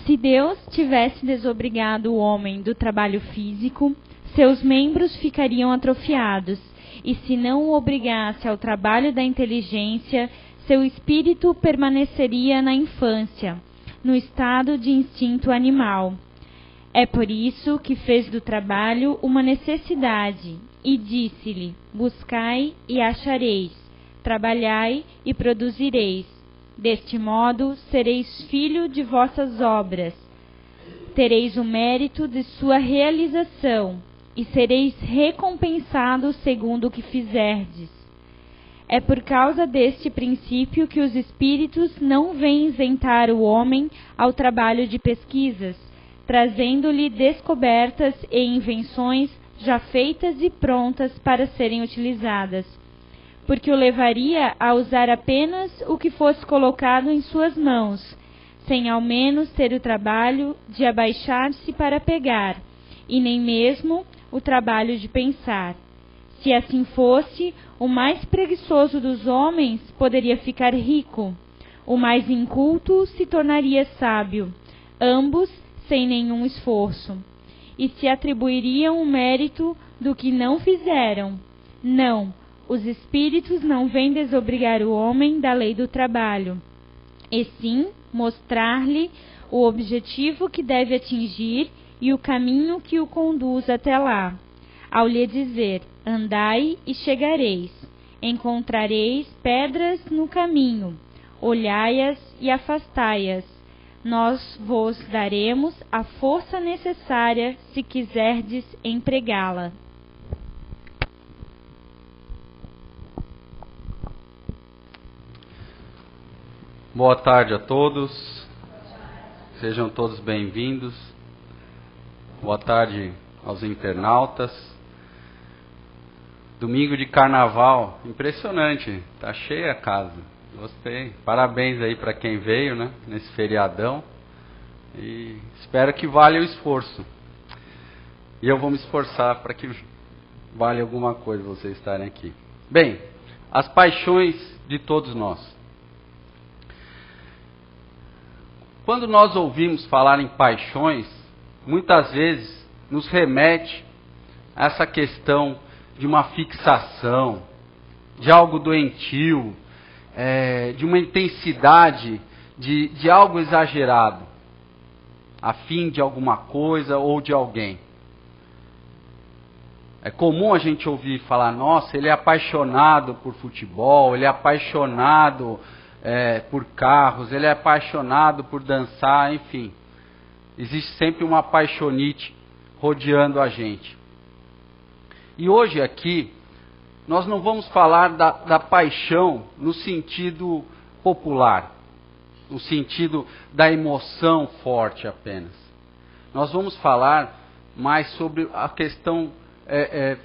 Se Deus tivesse desobrigado o homem do trabalho físico, seus membros ficariam atrofiados, e se não o obrigasse ao trabalho da inteligência, seu espírito permaneceria na infância, no estado de instinto animal. É por isso que fez do trabalho uma necessidade, e disse-lhe: buscai e achareis, trabalhai e produzireis. Deste modo sereis filho de vossas obras, tereis o mérito de sua realização, e sereis recompensados segundo o que fizerdes. É por causa deste princípio que os espíritos não vêm isentar o homem ao trabalho de pesquisas, trazendo-lhe descobertas e invenções já feitas e prontas para serem utilizadas, porque o levaria a usar apenas o que fosse colocado em suas mãos, sem ao menos ter o trabalho de abaixar-se para pegar, e nem mesmo o trabalho de pensar. Se assim fosse, o mais preguiçoso dos homens poderia ficar rico, o mais inculto se tornaria sábio, ambos sem nenhum esforço, e se atribuiriam o mérito do que não fizeram. Não, os espíritos não vêm desobrigar o homem da lei do trabalho, e sim mostrar-lhe o objetivo que deve atingir e o caminho que o conduz até lá, ao lhe dizer: andai e chegareis, encontrareis pedras no caminho, olhai-as e afastai-as, nós vos daremos a força necessária se quiserdes empregá-la. Boa tarde a todos, sejam todos bem-vindos. Boa tarde aos internautas. Domingo de carnaval, impressionante, tá cheia a casa, gostei. Parabéns aí para quem veio, né, nesse feriadão, e espero que valha o esforço. E eu vou me esforçar para que valha alguma coisa vocês estarem aqui. Bem, as paixões de todos nós. Quando nós ouvimos falar em paixões, muitas vezes nos remete a essa questão de uma fixação, de algo doentio, de uma intensidade, de algo exagerado, a fim de alguma coisa ou de alguém. É comum a gente ouvir falar: nossa, ele é apaixonado por futebol, ele é apaixonado por carros, ele é apaixonado por dançar, enfim. Existe sempre uma paixonite rodeando a gente. E hoje aqui, nós não vamos falar da paixão no sentido popular, no sentido da emoção forte apenas. Nós vamos falar mais sobre a questão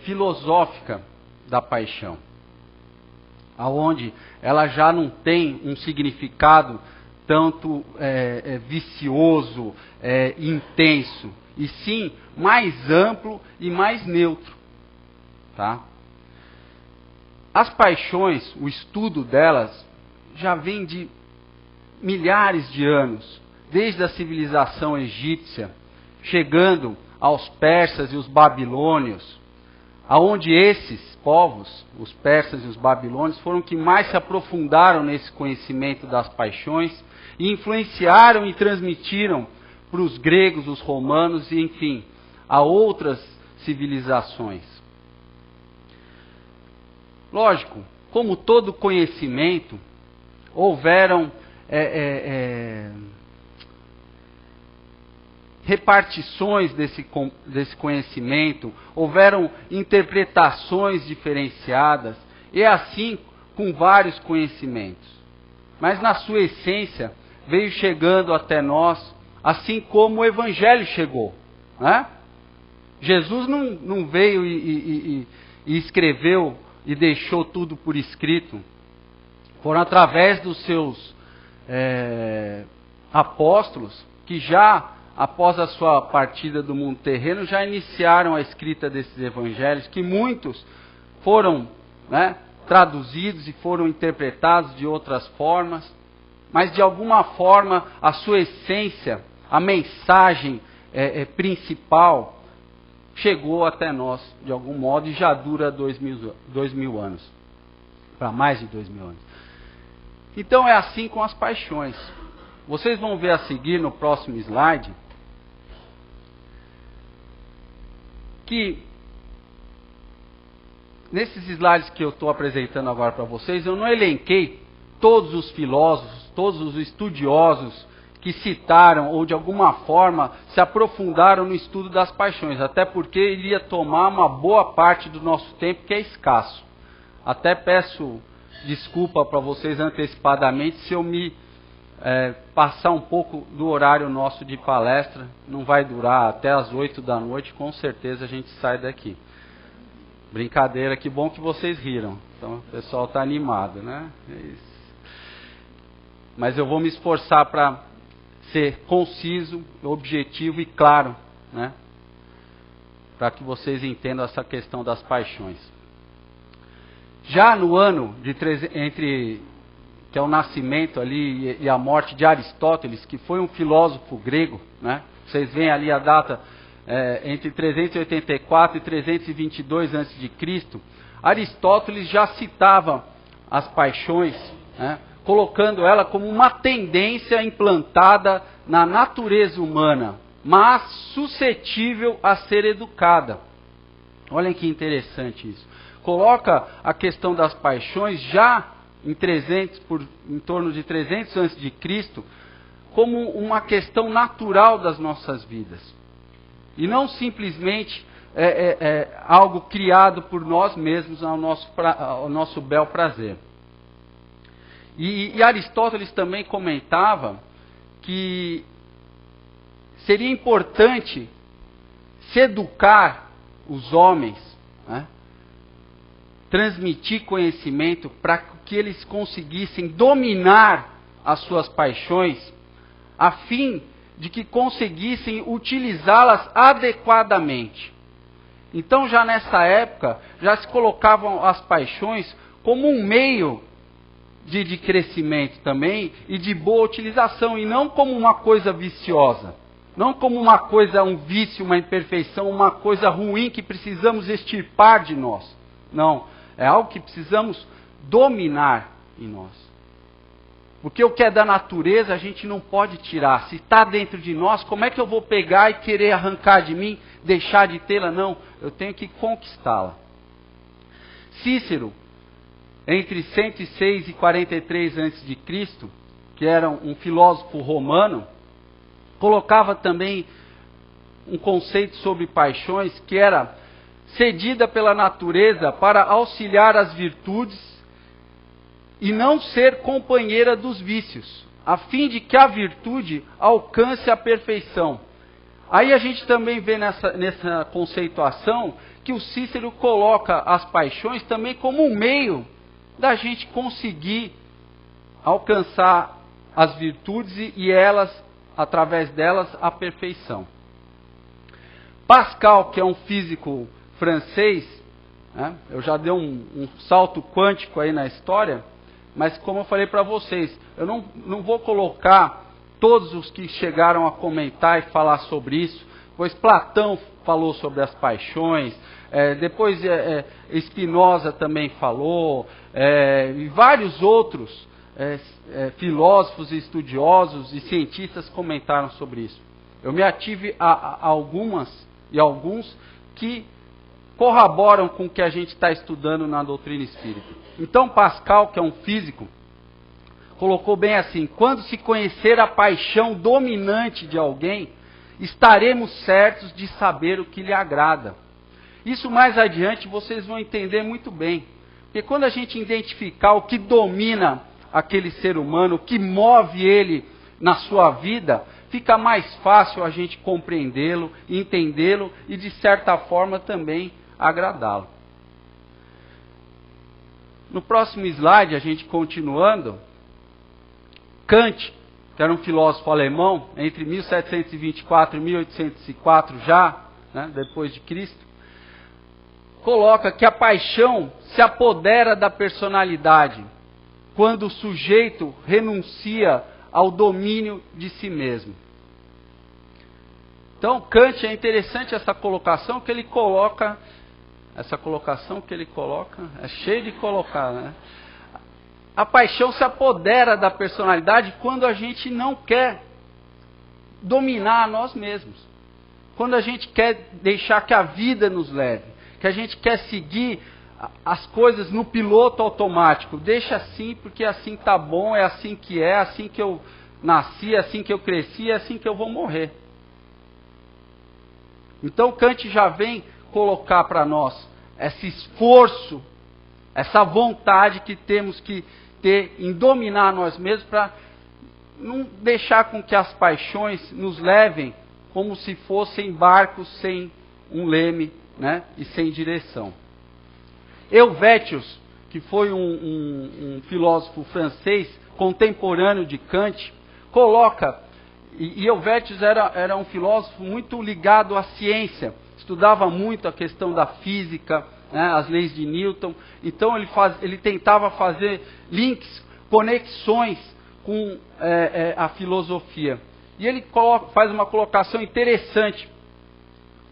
filosófica da paixão, aonde ela já não tem um significado tanto vicioso, intenso, e sim mais amplo e mais neutro. Tá? As paixões, o estudo delas, já vem de milhares de anos, desde a civilização egípcia, chegando aos persas e os babilônios, aonde esses povos, os persas e os babilônios, foram que mais se aprofundaram nesse conhecimento das paixões e influenciaram e transmitiram para os gregos, os romanos e, enfim, a outras civilizações. Lógico, como todo conhecimento, houveram repartições desse conhecimento, houveram interpretações diferenciadas, e assim com vários conhecimentos. Mas na sua essência, veio chegando até nós, assim como o Evangelho chegou, né? Jesus não veio e escreveu e deixou tudo por escrito. Foram através dos seus apóstolos que já, após a sua partida do mundo terreno, já iniciaram a escrita desses evangelhos, que muitos foram traduzidos e foram interpretados de outras formas, mas de alguma forma a sua essência a mensagem principal chegou até nós de algum modo e já dura 2000 anos, para mais de 2000 anos. Então é assim com as paixões. Vocês vão ver a seguir no próximo slide que nesses slides que eu estou apresentando agora para vocês, eu não elenquei todos os filósofos, todos os estudiosos que citaram ou de alguma forma se aprofundaram no estudo das paixões, até porque iria tomar uma boa parte do nosso tempo, que é escasso. Até peço desculpa para vocês antecipadamente se eu me passar um pouco do horário nosso de palestra. Não vai durar até as 8 da noite, com certeza a gente sai daqui. Brincadeira, que bom que vocês riram. Então o pessoal está animado, né? É isso. Mas eu vou me esforçar para ser conciso, objetivo e claro, né? Para que vocês entendam essa questão das paixões. Já no ano que é o nascimento ali e a morte de Aristóteles, que foi um filósofo grego, né? Vocês veem ali a data entre 384 e 322 a.C., Aristóteles já citava as paixões, né? Colocando ela como uma tendência implantada na natureza humana, mas suscetível a ser educada. Olhem que interessante isso. Coloca a questão das paixões já em torno de 300 a.C., como uma questão natural das nossas vidas. E não simplesmente algo criado por nós mesmos ao nosso bel prazer. E Aristóteles também comentava que seria importante se educar os homens, né? Transmitir conhecimento para que eles conseguissem dominar as suas paixões, a fim de que conseguissem utilizá-las adequadamente. Então, já nessa época, já se colocavam as paixões como um meio de crescimento também e de boa utilização, e não como uma coisa viciosa, não como uma coisa, um vício, uma imperfeição, uma coisa ruim que precisamos extirpar de nós. Não, é algo que precisamos dominar em nós. Porque o que é da natureza a gente não pode tirar. Se está dentro de nós, como é que eu vou pegar e querer arrancar de mim, deixar de tê-la? Não, eu tenho que conquistá-la. Cícero, entre 106 e 43 a.C., que era um filósofo romano, colocava também um conceito sobre paixões que era cedida pela natureza para auxiliar as virtudes e não ser companheira dos vícios, a fim de que a virtude alcance a perfeição. Aí a gente também vê nessa conceituação que o Cícero coloca as paixões também como um meio da gente conseguir alcançar as virtudes e elas, através delas, a perfeição. Pascal, que é um físico francês, né, eu já dei um salto quântico aí na história, mas como eu falei para vocês, eu não vou colocar todos os que chegaram a comentar e falar sobre isso, pois Platão falou sobre as paixões, depois Spinoza também falou, e vários outros filósofos, estudiosos e cientistas comentaram sobre isso. Eu me ative a algumas e alguns que corroboram com o que a gente está estudando na doutrina espírita. Então Pascal, que é um físico, colocou bem assim: quando se conhecer a paixão dominante de alguém, estaremos certos de saber o que lhe agrada. Isso mais adiante vocês vão entender muito bem. Porque quando a gente identificar o que domina aquele ser humano, o que move ele na sua vida, fica mais fácil a gente compreendê-lo, entendê-lo e de certa forma também agradá-lo. No próximo slide, a gente continuando, Kant, que era um filósofo alemão, entre 1724 e 1804 já, né, depois de Cristo, coloca que a paixão se apodera da personalidade quando o sujeito renuncia ao domínio de si mesmo. Então, Kant, é interessante essa colocação que ele coloca, é cheio de colocar, né? A paixão se apodera da personalidade quando a gente não quer dominar a nós mesmos. Quando a gente quer deixar que a vida nos leve, que a gente quer seguir as coisas no piloto automático. Deixa assim, porque assim tá bom, é assim que eu nasci, é assim que eu cresci, é assim que eu vou morrer. Então Kant já vem colocar para nós esse esforço, essa vontade que temos que ter em dominar nós mesmos para não deixar com que as paixões nos levem como se fossem barcos sem um leme, né, e sem direção. Helvétius, que foi um filósofo francês contemporâneo de Kant, coloca, e Helvétius era um filósofo muito ligado à ciência, estudava muito a questão da física, né, as leis de Newton, então ele tentava fazer links, conexões com a filosofia. E ele faz uma colocação interessante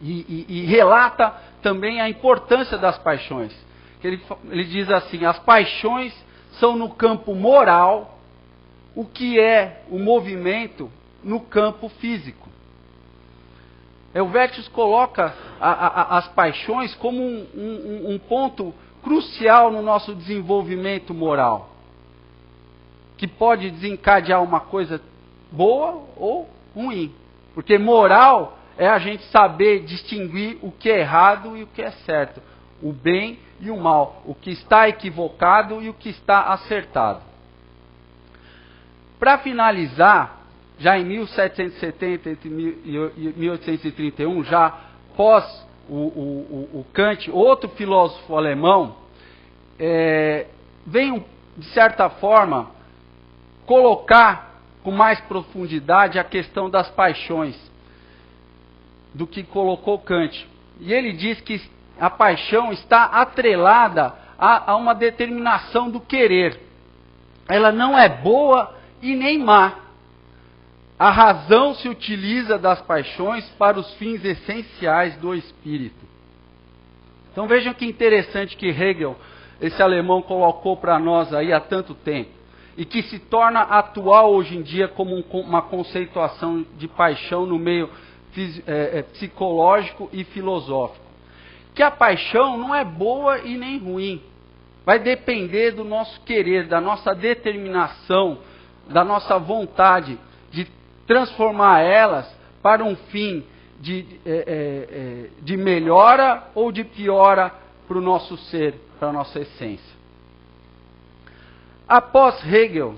e relata também a importância das paixões. Ele diz assim: as paixões são no campo moral o que é o movimento no campo físico. Helvétius coloca as paixões como um ponto crucial no nosso desenvolvimento moral, que pode desencadear uma coisa boa ou ruim. Porque moral é a gente saber distinguir o que é errado e o que é certo, o bem e o mal, o que está equivocado e o que está acertado. Para finalizar, já em 1770 e 1831, já pós o Kant, outro filósofo alemão, vem, de certa forma, colocar com mais profundidade a questão das paixões do que colocou Kant. E ele diz que a paixão está atrelada a uma determinação do querer. Ela não é boa e nem má. A razão se utiliza das paixões para os fins essenciais do espírito. Então vejam que interessante que Hegel, esse alemão, colocou para nós aí há tanto tempo, e que se torna atual hoje em dia como uma conceituação de paixão no meio psicológico e filosófico. Que a paixão não é boa e nem ruim. Vai depender do nosso querer, da nossa determinação, da nossa vontade de transformar elas para um fim de melhora ou de piora para o nosso ser, para a nossa essência. Após Hegel,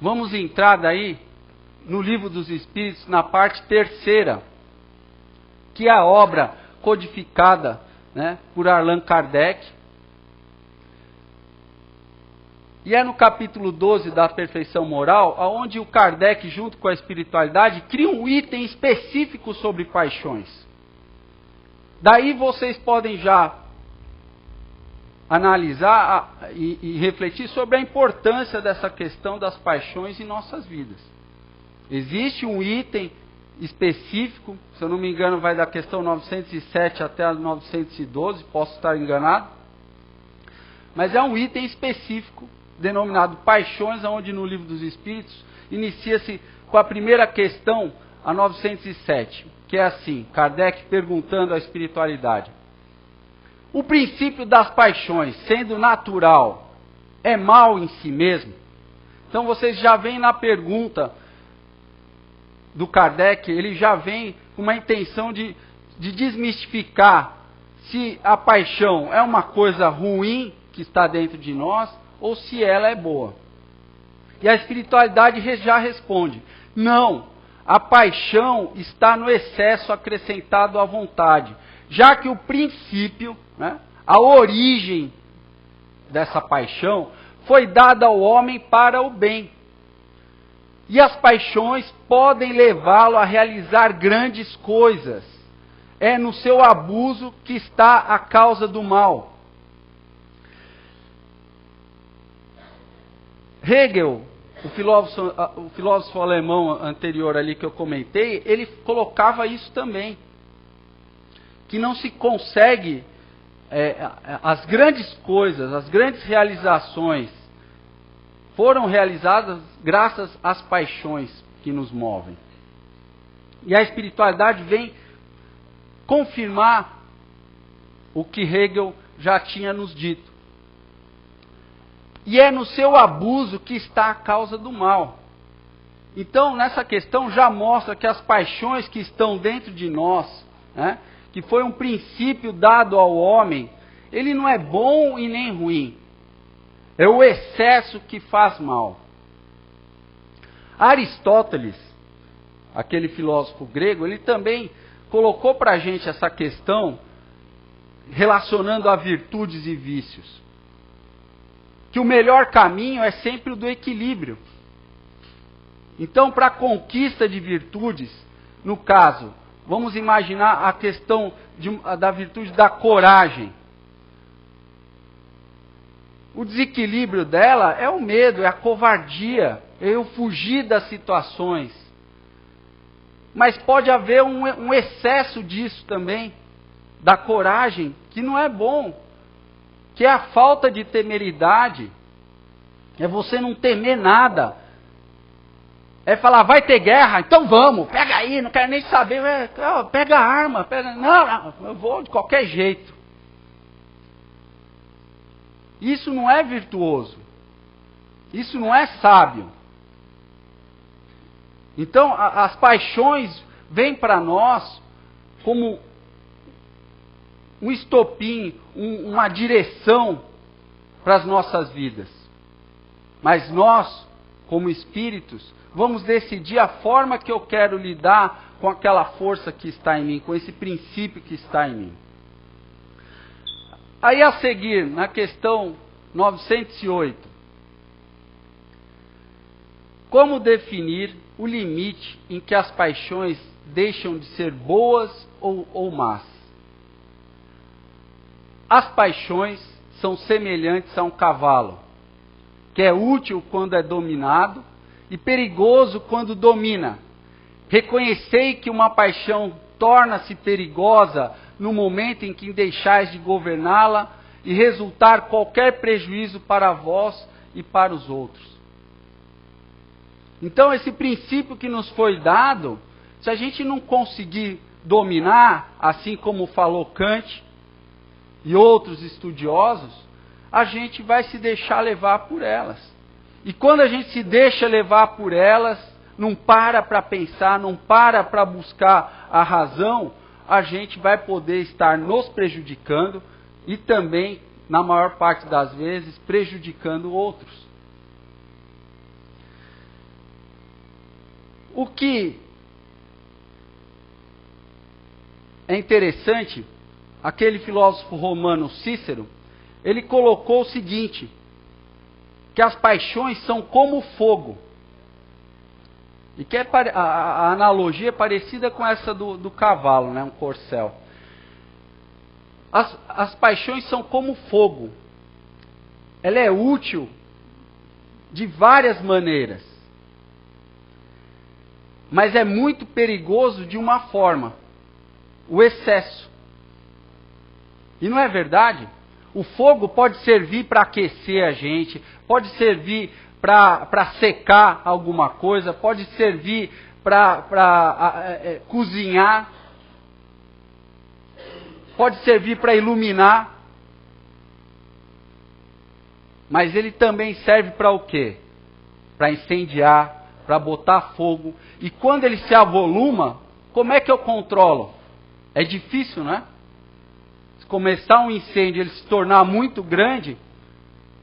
vamos entrar daí no Livro dos Espíritos, na parte terceira, que é a obra codificada, né, por Allan Kardec. E é no capítulo 12 da Perfeição Moral, onde o Kardec, junto com a espiritualidade, cria um item específico sobre paixões. Daí vocês podem já analisar e refletir sobre a importância dessa questão das paixões em nossas vidas. Existe um item específico, se eu não me engano vai da questão 907 até a 912, posso estar enganado, mas é um item específico denominado paixões, onde no Livro dos Espíritos inicia-se com a primeira questão, a 907, que é assim, Kardec perguntando à espiritualidade: o princípio das paixões, sendo natural, é mal em si mesmo? Então vocês já veem na pergunta do Kardec, ele já vem com uma intenção de desmistificar se a paixão é uma coisa ruim que está dentro de nós ou se ela é boa. E a espiritualidade já responde: não, a paixão está no excesso acrescentado à vontade, já que o princípio, né, a origem dessa paixão foi dada ao homem para o bem. E as paixões podem levá-lo a realizar grandes coisas. É no seu abuso que está a causa do mal. Hegel o filósofo alemão anterior ali que eu comentei, ele colocava isso também. Que não se consegue as grandes coisas, as grandes realizações foram realizadas graças às paixões que nos movem. E a espiritualidade vem confirmar o que Hegel já tinha nos dito. E é no seu abuso que está a causa do mal. Então, nessa questão já mostra que as paixões que estão dentro de nós, né, que foi um princípio dado ao homem, ele não é bom e nem ruim. É o excesso que faz mal. Aristóteles, aquele filósofo grego, ele também colocou para a gente essa questão relacionando a virtudes e vícios. Que o melhor caminho é sempre o do equilíbrio. Então, para a conquista de virtudes, no caso, vamos imaginar a questão da virtude da coragem. O desequilíbrio dela é o medo, é a covardia, é eu fugir das situações. Mas pode haver um excesso disso também, da coragem, que não é bom, que é a falta de temeridade, é você não temer nada. É falar, vai ter guerra, então vamos, pega aí, não quero nem saber, pega a arma, não, eu vou de qualquer jeito. Isso não é virtuoso, isso não é sábio. Então, as paixões vêm para nós como um estopim, uma direção para as nossas vidas. Mas nós, como espíritos, vamos decidir a forma que eu quero lidar com aquela força que está em mim, com esse princípio que está em mim. Aí a seguir, na questão 908, como definir o limite em que as paixões deixam de ser boas ou más? As paixões são semelhantes a um cavalo, que é útil quando é dominado e perigoso quando domina. Reconhecei que uma paixão torna-se perigosa no momento em que deixais de governá-la e resultar qualquer prejuízo para vós e para os outros. Então, esse princípio que nos foi dado, se a gente não conseguir dominar, assim como falou Kant e outros estudiosos, a gente vai se deixar levar por elas. E quando a gente se deixa levar por elas, não para pensar, não para buscar a razão, a gente vai poder estar nos prejudicando e também, na maior parte das vezes, prejudicando outros. O que é interessante, aquele filósofo romano Cícero, ele colocou o seguinte, que as paixões são como fogo. E que a analogia é parecida com essa do cavalo, né, um corcel. As paixões são como fogo. Ela é útil de várias maneiras. Mas é muito perigoso de uma forma, o excesso. E não é verdade? O fogo pode servir para aquecer a gente, pode servir para secar alguma coisa, pode servir para cozinhar, pode servir para iluminar. Mas ele também serve para o quê? Para incendiar, para botar fogo. E quando ele se avoluma, como é que eu controlo? É difícil, né? Se começar um incêndio, ele se tornar muito grande,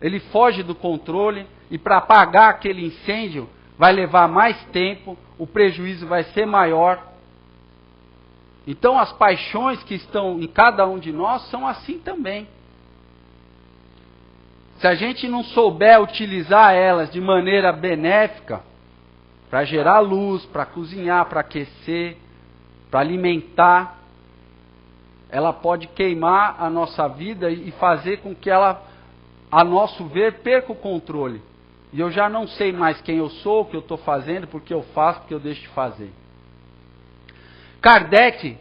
ele foge do controle, e para apagar aquele incêndio vai levar mais tempo, o prejuízo vai ser maior. Então as paixões que estão em cada um de nós são assim também. Se a gente não souber utilizar elas de maneira benéfica, para gerar luz, para cozinhar, para aquecer, para alimentar, ela pode queimar a nossa vida e fazer com que ela, a nosso ver, perca o controle. E eu já não sei mais quem eu sou, o que eu estou fazendo, porque eu faço, porque eu deixo de fazer. Kardec,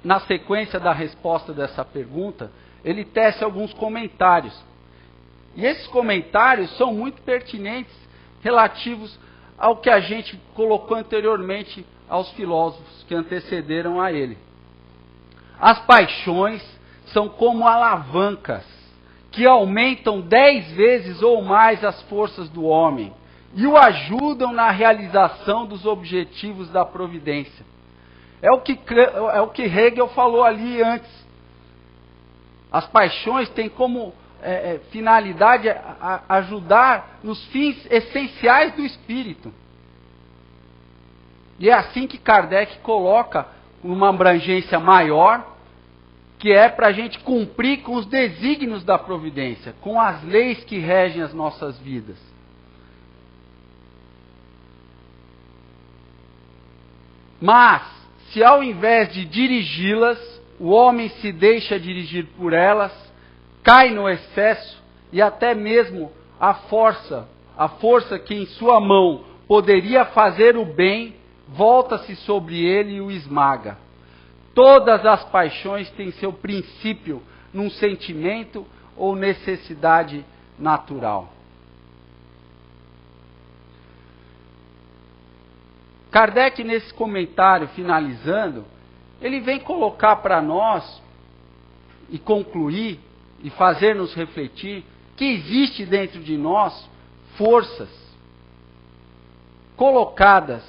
na sequência da resposta dessa pergunta, ele tece alguns comentários. E esses comentários são muito pertinentes, relativos ao que a gente colocou anteriormente aos filósofos que antecederam a ele. As paixões são como alavancas que aumentam 10 vezes ou mais as forças do homem e o ajudam na realização dos objetivos da providência. É o que Hegel falou ali antes. As paixões têm como finalidade ajudar nos fins essenciais do espírito. E é assim que Kardec coloca uma abrangência maior, que é para a gente cumprir com os desígnios da providência, com as leis que regem as nossas vidas. Mas, se ao invés de dirigi-las, o homem se deixa dirigir por elas, cai no excesso e até mesmo a força que em sua mão poderia fazer o bem, volta-se sobre ele e o esmaga. Todas as paixões têm seu princípio num sentimento ou necessidade natural. Kardec, nesse comentário, finalizando, ele vem colocar para nós e concluir e fazer-nos refletir que existe dentro de nós forças colocadas,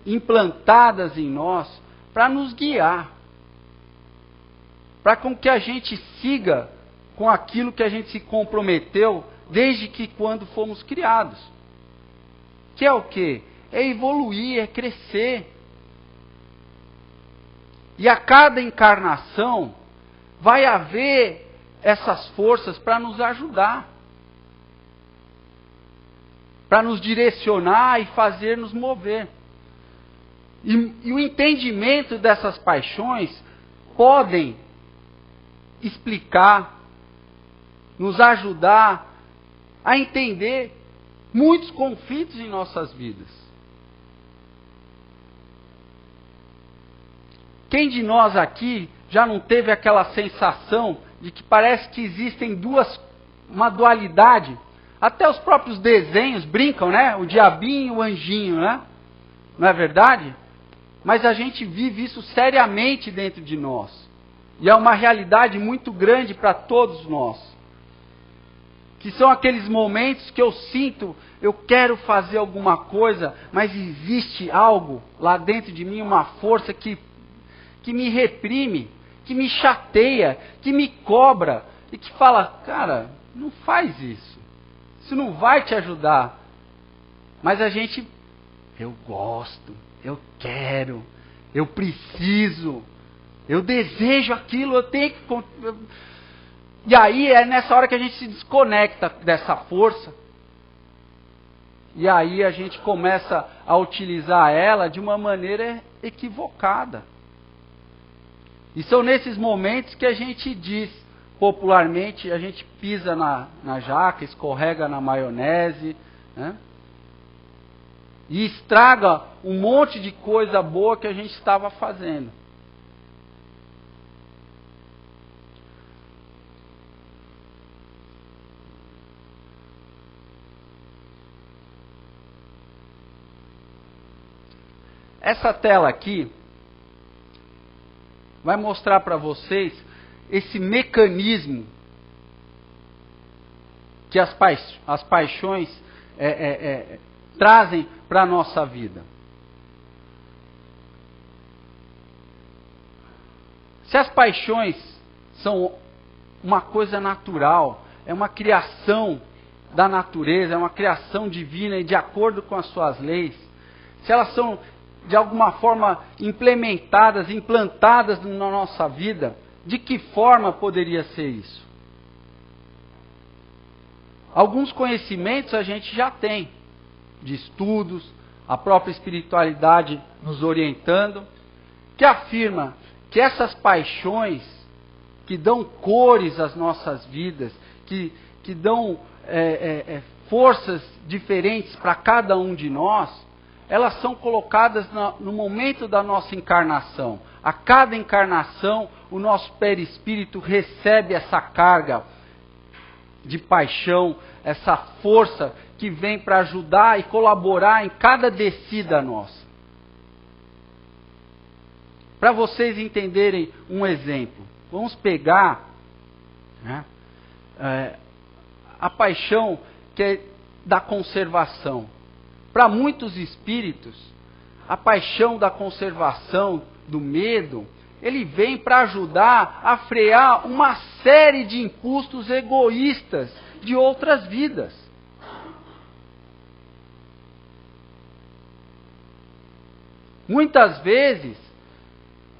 implantadas em nós para nos guiar, para com que a gente siga com aquilo que a gente se comprometeu desde que quando fomos criados. Que é o quê? É evoluir, é crescer. E a cada encarnação vai haver essas forças para nos ajudar, para nos direcionar e fazer nos mover. E o entendimento dessas paixões podem explicar, nos ajudar a entender muitos conflitos em nossas vidas. Quem de nós aqui já não teve aquela sensação de que parece que existem uma dualidade? Até os próprios desenhos brincam, né? O diabinho e o anjinho, né? Não é verdade? Mas a gente vive isso seriamente dentro de nós. E é uma realidade muito grande para todos nós. Que são aqueles momentos que eu sinto, eu quero fazer alguma coisa, mas existe algo lá dentro de mim, uma força que me reprime, que me chateia, que me cobra e que fala, cara, não faz isso. Isso não vai te ajudar. Mas a gente, eu gosto, eu quero, eu preciso, eu desejo aquilo, eu tenho que... E aí é nessa hora que a gente se desconecta dessa força. E aí a gente começa a utilizar ela de uma maneira equivocada. E são nesses momentos que a gente diz, popularmente, a gente pisa na jaca, escorrega na maionese, né? E estraga um monte de coisa boa que a gente estava fazendo. Essa tela aqui vai mostrar para vocês esse mecanismo que as paixões trazem para a nossa vida. Se as paixões são uma coisa natural, é uma criação da natureza, é uma criação divina e de acordo com as suas leis, se elas são de alguma forma implementadas, implantadas na nossa vida, de que forma poderia ser isso? Alguns conhecimentos a gente já tem, de estudos, a própria espiritualidade nos orientando, que afirma que essas paixões que dão cores às nossas vidas, que dão forças diferentes para cada um de nós, elas são colocadas no momento da nossa encarnação. A cada encarnação, o nosso perispírito recebe essa carga de paixão, essa força que vem para ajudar e colaborar em cada descida nossa. Para vocês entenderem um exemplo, vamos pegar, né, a paixão que é da conservação. Para muitos espíritos, a paixão da conservação, do medo, ele vem para ajudar a frear uma série de impulsos egoístas de outras vidas. Muitas vezes,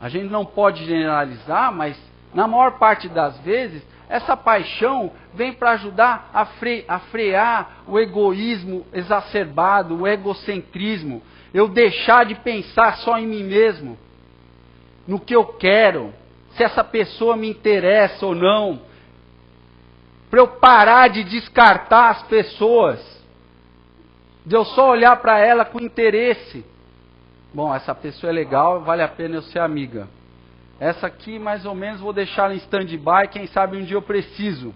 a gente não pode generalizar, mas na maior parte das vezes, essa paixão vem para ajudar a frear o egoísmo exacerbado, o egocentrismo. Eu deixar de pensar só em mim mesmo, no que eu quero, se essa pessoa me interessa ou não. Para eu parar de descartar as pessoas, de eu só olhar para ela com interesse. Bom, essa pessoa é legal, vale a pena eu ser amiga. Essa aqui, mais ou menos, vou deixar ela em stand-by, quem sabe um dia eu preciso.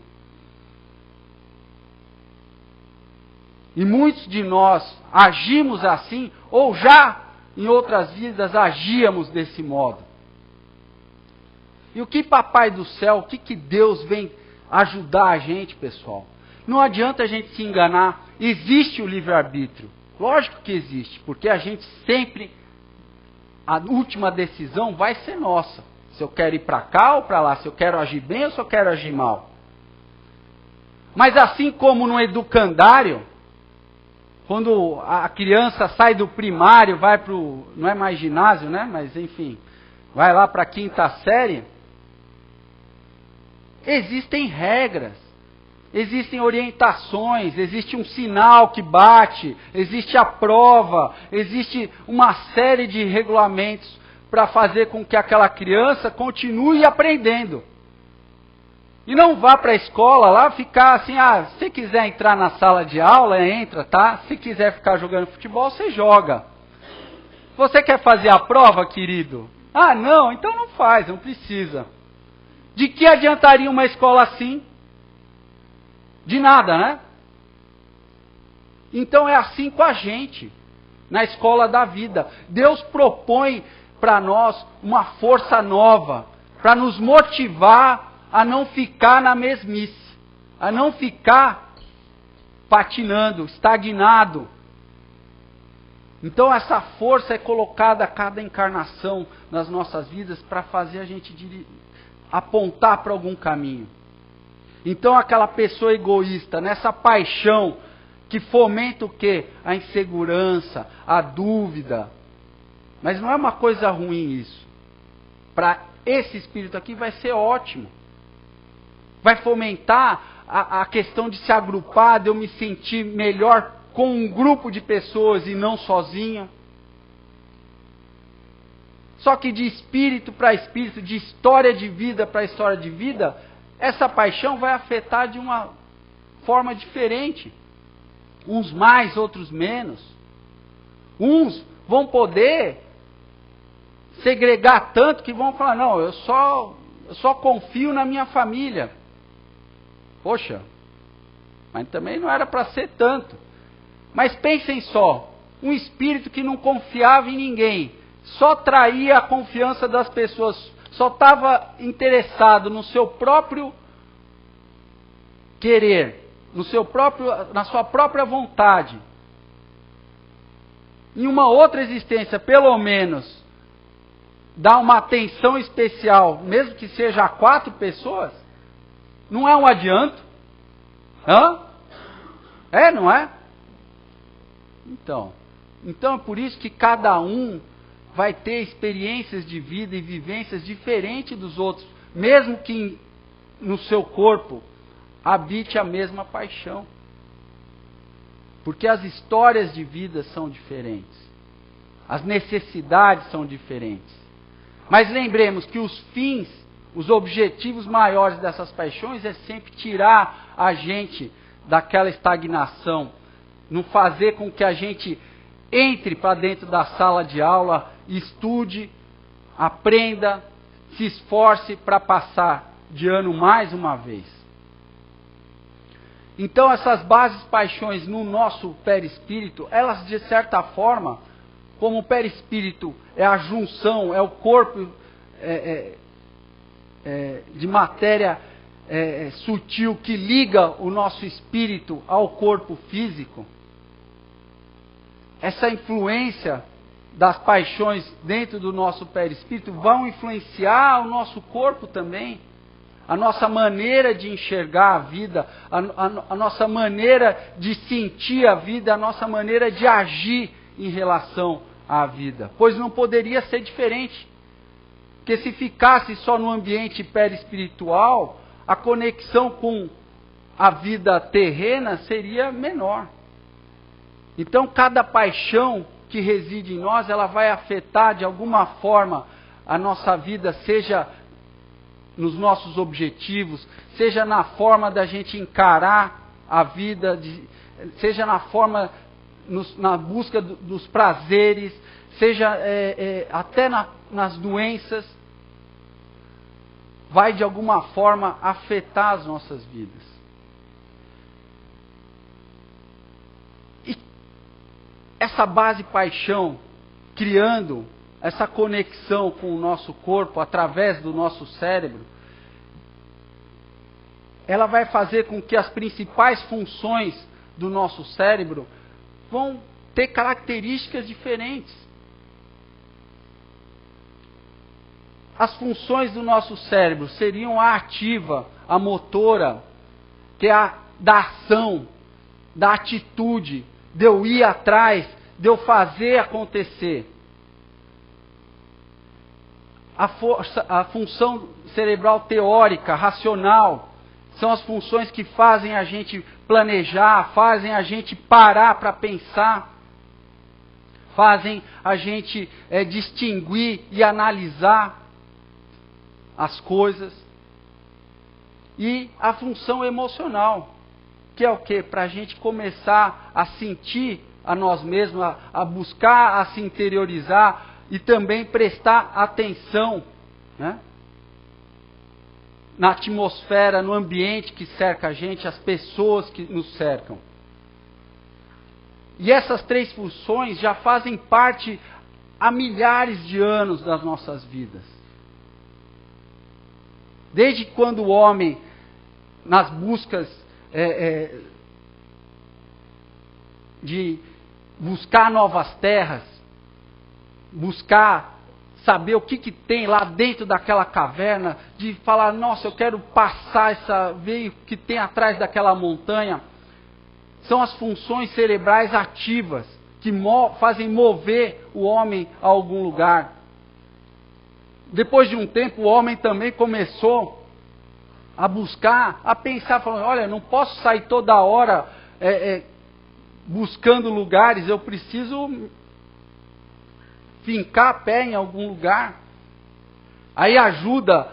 E muitos de nós agimos assim, ou já em outras vidas agíamos desse modo. E o que Papai do Céu, o que Deus vem ajudar a gente, pessoal? Não adianta a gente se enganar, existe o livre-arbítrio. Lógico que existe, porque a gente sempre, a última decisão vai ser nossa. Se eu quero ir para cá ou para lá, se eu quero agir bem ou se eu quero agir mal. Mas assim como no educandário, quando a criança sai do primário, vai para o, não é mais ginásio, né? Mas enfim, vai lá para a 5ª série, existem regras, existem orientações, existe um sinal que bate, existe a prova, existe uma série de regulamentos para fazer com que aquela criança continue aprendendo. E não vá para a escola lá ficar assim, se você quiser entrar na sala de aula, entra, tá? Se quiser ficar jogando futebol, você joga. Você quer fazer a prova, querido? Não, então não faz, não precisa. De que adiantaria uma escola assim? De nada, né? Então é assim com a gente, na escola da vida. Deus propõe para nós uma força nova, para nos motivar a não ficar na mesmice, a não ficar patinando, estagnado. Então essa força é colocada a cada encarnação nas nossas vidas para fazer a gente apontar para algum caminho. Então aquela pessoa egoísta, nessa paixão que fomenta o quê? A insegurança, a dúvida. Mas não é uma coisa ruim isso. Para esse espírito aqui vai ser ótimo. Vai fomentar a questão de se agrupar, de eu me sentir melhor com um grupo de pessoas e não sozinho. Só que de espírito para espírito, de história de vida para história de vida, essa paixão vai afetar de uma forma diferente. Uns mais, outros menos. Uns vão poder segregar tanto que vão falar, não, eu só confio na minha família. Poxa, mas também não era para ser tanto. Mas pensem só, um espírito que não confiava em ninguém, só traía a confiança das pessoas, só estava interessado no seu próprio querer, na sua própria vontade. Em uma outra existência, pelo menos, dá uma atenção especial, mesmo que seja a 4 pessoas, não é um adianto? Não é? Então é por isso que cada um vai ter experiências de vida e vivências diferentes dos outros, mesmo que no seu corpo habite a mesma paixão. Porque as histórias de vida são diferentes. As necessidades são diferentes. Mas lembremos que os fins, os objetivos maiores dessas paixões é sempre tirar a gente daquela estagnação, não fazer com que a gente entre para dentro da sala de aula, estude, aprenda, se esforce para passar de ano mais uma vez. Então essas bases paixões no nosso perispírito, elas de certa forma, como o perispírito é a junção, é o corpo de matéria sutil que liga o nosso espírito ao corpo físico, essa influência das paixões dentro do nosso perispírito vão influenciar o nosso corpo também, a nossa maneira de enxergar a vida, a nossa maneira de sentir a vida, a nossa maneira de agir em relação à vida. Pois não poderia ser diferente. Porque se ficasse só no ambiente perispiritual, a conexão com a vida terrena seria menor. Então cada paixão que reside em nós, ela vai afetar de alguma forma a nossa vida, seja nos nossos objetivos, seja na forma da gente encarar a vida, seja na forma, na busca dos prazeres, seja até nas doenças, vai de alguma forma afetar as nossas vidas. E essa base paixão, criando essa conexão com o nosso corpo através do nosso cérebro, ela vai fazer com que as principais funções do nosso cérebro vão ter características diferentes. As funções do nosso cérebro seriam a ativa, a motora, que é a da ação, da atitude, de eu ir atrás, de eu fazer acontecer. A função cerebral teórica, racional, são as funções que fazem a gente planejar, fazem a gente parar para pensar, fazem a gente distinguir e analisar as coisas. E a função emocional, que é o quê? Para a gente começar a sentir a nós mesmos, a buscar, a se interiorizar e também prestar atenção, né, na atmosfera, no ambiente que cerca a gente, as pessoas que nos cercam. E essas três funções já fazem parte há milhares de anos das nossas vidas. Desde quando o homem, nas buscas de buscar novas terras, buscar saber o que tem lá dentro daquela caverna, de falar, nossa, eu quero passar ver o que tem atrás daquela montanha, são as funções cerebrais ativas que fazem mover o homem a algum lugar. Depois de um tempo, o homem também começou a buscar, a pensar, falando, olha, não posso sair toda hora buscando lugares, eu preciso fincar a pé em algum lugar. Aí ajuda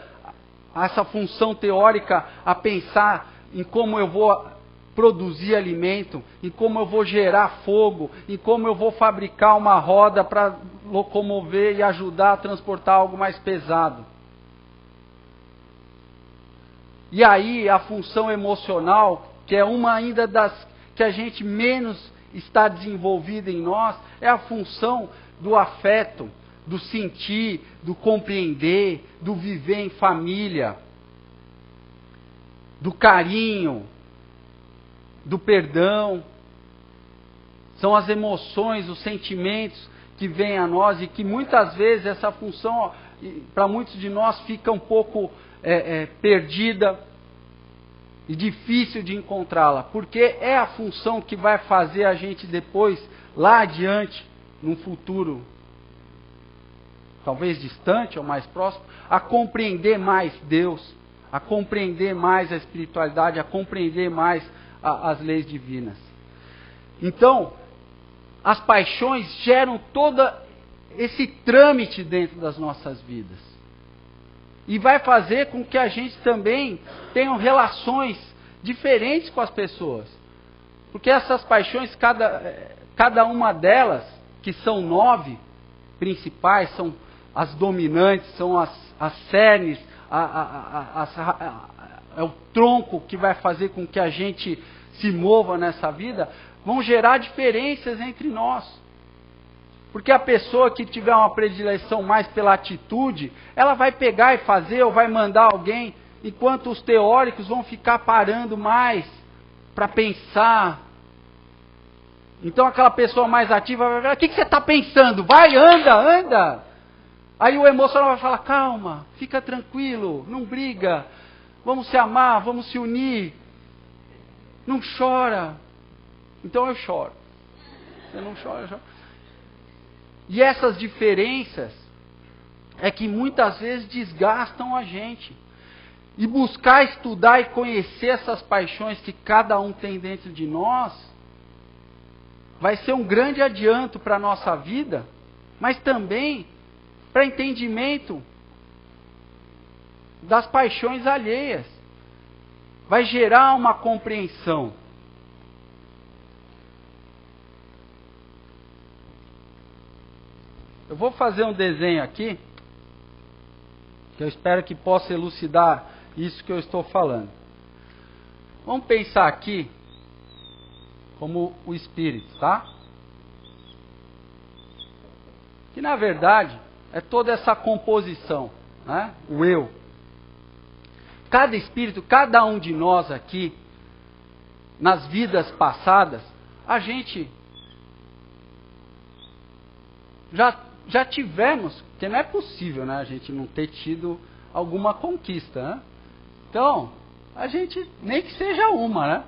essa função teórica a pensar em como eu vou produzir alimento, em como eu vou gerar fogo, em como eu vou fabricar uma roda para locomover e ajudar a transportar algo mais pesado. E aí a função emocional, que é uma ainda das que a gente menos está desenvolvida em nós, é a função do afeto, do sentir, do compreender, do viver em família, do carinho, do perdão. São as emoções, os sentimentos que vêm a nós e que muitas vezes essa função, para muitos de nós, fica um pouco perdida e difícil de encontrá-la, porque é a função que vai fazer a gente depois, lá adiante, num futuro talvez distante ou mais próximo, a compreender mais Deus, a compreender mais a espiritualidade, a compreender mais as leis divinas. Então, as paixões geram todo esse trâmite dentro das nossas vidas. E vai fazer com que a gente também tenha relações diferentes com as pessoas. Porque essas paixões, cada uma delas, que são 9 principais, são as dominantes, são as cernes, é o tronco que vai fazer com que a gente se mova nessa vida, vão gerar diferenças entre nós. Porque a pessoa que tiver uma predileção mais pela atitude, ela vai pegar e fazer ou vai mandar alguém, enquanto os teóricos vão ficar parando mais para pensar. Então aquela pessoa mais ativa vai falar, o que você está pensando? Vai, anda. Aí o emocional vai falar, calma, fica tranquilo, não briga, vamos se amar, vamos se unir, não chora. Então eu choro. Você não chora, eu choro. E essas diferenças é que muitas vezes desgastam a gente. E buscar estudar e conhecer essas paixões que cada um tem dentro de nós, vai ser um grande adianto para a nossa vida, mas também para entendimento das paixões alheias. Vai gerar uma compreensão. Eu vou fazer um desenho aqui, que eu espero que possa elucidar isso que eu estou falando. Vamos pensar aqui como o espírito, tá? Que na verdade é toda essa composição, né? O eu. Cada espírito, cada um de nós aqui, nas vidas passadas, a gente já tivemos, porque não é possível, né, a gente não ter tido alguma conquista, né? Então, a gente, nem que seja uma, né?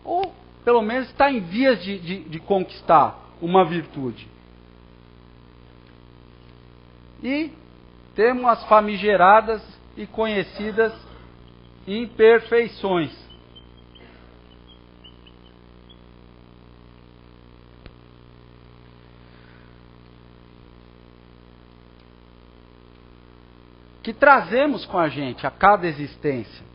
Ou, pelo menos, está em vias de conquistar uma virtude. E temos as famigeradas e conhecidas imperfeições. Que trazemos com a gente a cada existência.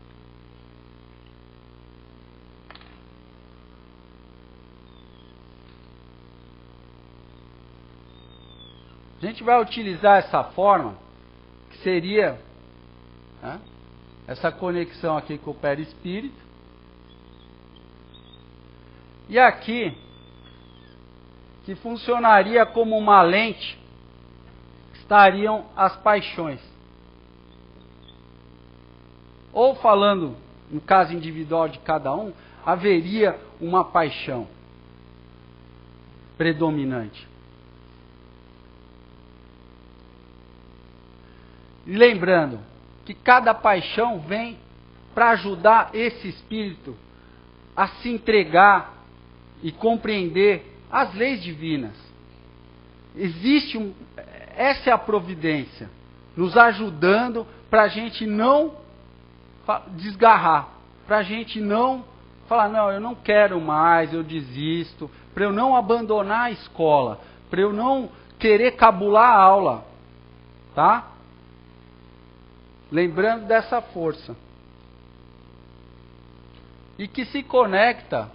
A gente vai utilizar essa forma, que seria, né, essa conexão aqui com o perispírito. E aqui, que funcionaria como uma lente, estariam as paixões. Ou falando, no caso individual de cada um, haveria uma paixão predominante. E lembrando que cada paixão vem para ajudar esse espírito a se entregar e compreender as leis divinas. Essa é a providência, nos ajudando para a gente não desgarrar, para a gente não falar, não, eu não quero mais, eu desisto, para eu não abandonar a escola, para eu não querer cabular a aula, tá? Lembrando dessa força. E que se conecta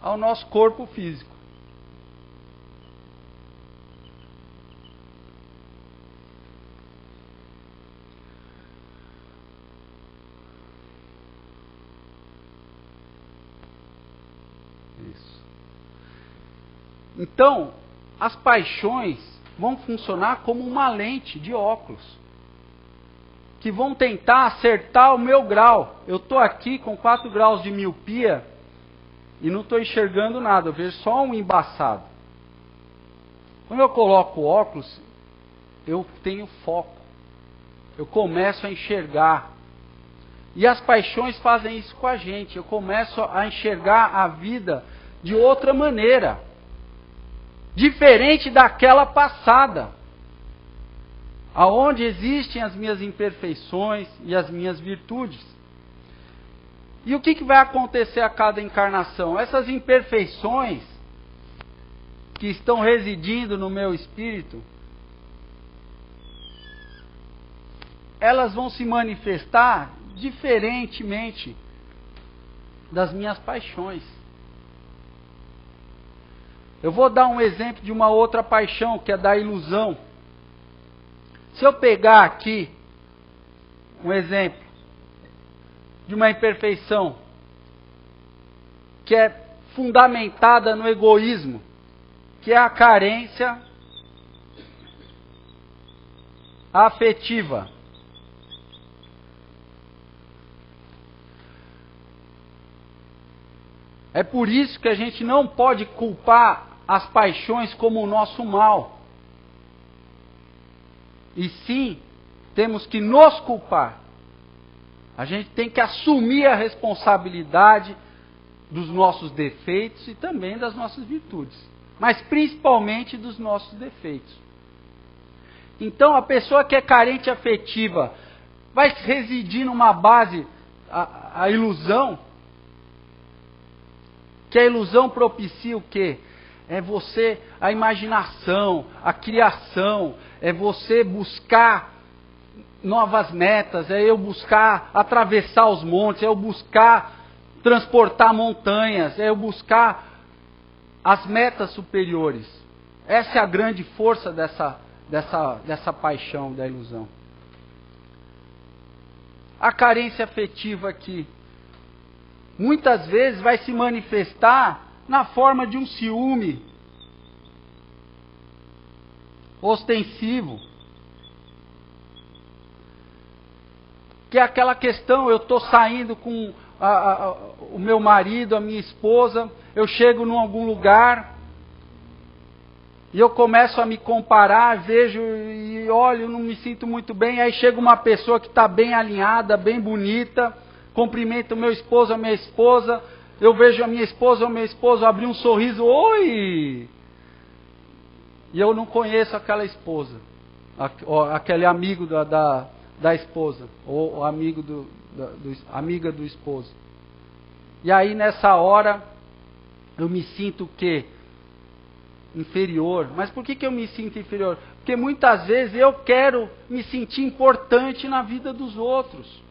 ao nosso corpo físico. Isso. Então, as paixões vão funcionar como uma lente de óculos, que vão tentar acertar o meu grau. Eu estou aqui com 4 graus de miopia e não estou enxergando nada, eu vejo só um embaçado. Quando eu coloco o óculos, eu tenho foco, eu começo a enxergar. E as paixões fazem isso com a gente, eu começo a enxergar a vida de outra maneira, diferente daquela passada, aonde existem as minhas imperfeições e as minhas virtudes. E o que vai acontecer a cada encarnação? Essas imperfeições que estão residindo no meu espírito, elas vão se manifestar diferentemente das minhas paixões. Eu vou dar um exemplo de uma outra paixão, que é da ilusão. Se eu pegar aqui um exemplo de uma imperfeição que é fundamentada no egoísmo, que é a carência afetiva. É por isso que a gente não pode culpar as paixões como o nosso mal. E sim, temos que nos culpar. A gente tem que assumir a responsabilidade dos nossos defeitos e também das nossas virtudes. Mas principalmente dos nossos defeitos. Então a pessoa que é carente afetiva vai residir numa base, a ilusão. Que a ilusão propicia o quê? É você, a imaginação, a criação, é você buscar novas metas, é eu buscar atravessar os montes, é eu buscar transportar montanhas, é eu buscar as metas superiores. Essa é a grande força dessa paixão, da ilusão. A carência afetiva aqui, muitas vezes vai se manifestar na forma de um ciúme ostensivo. Que é aquela questão, eu estou saindo com o meu marido, a minha esposa, eu chego em algum lugar e eu começo a me comparar, vejo e olho, não me sinto muito bem, aí chega uma pessoa que está bem alinhada, bem bonita, cumprimento o meu esposo, a minha esposa, eu vejo a minha esposa, o meu esposo abrir um sorriso, oi! E eu não conheço aquela esposa, aquele amigo da esposa, ou amigo amiga do esposo. E aí nessa hora, eu me sinto o quê? Inferior. Mas por que eu me sinto inferior? Porque muitas vezes eu quero me sentir importante na vida dos outros.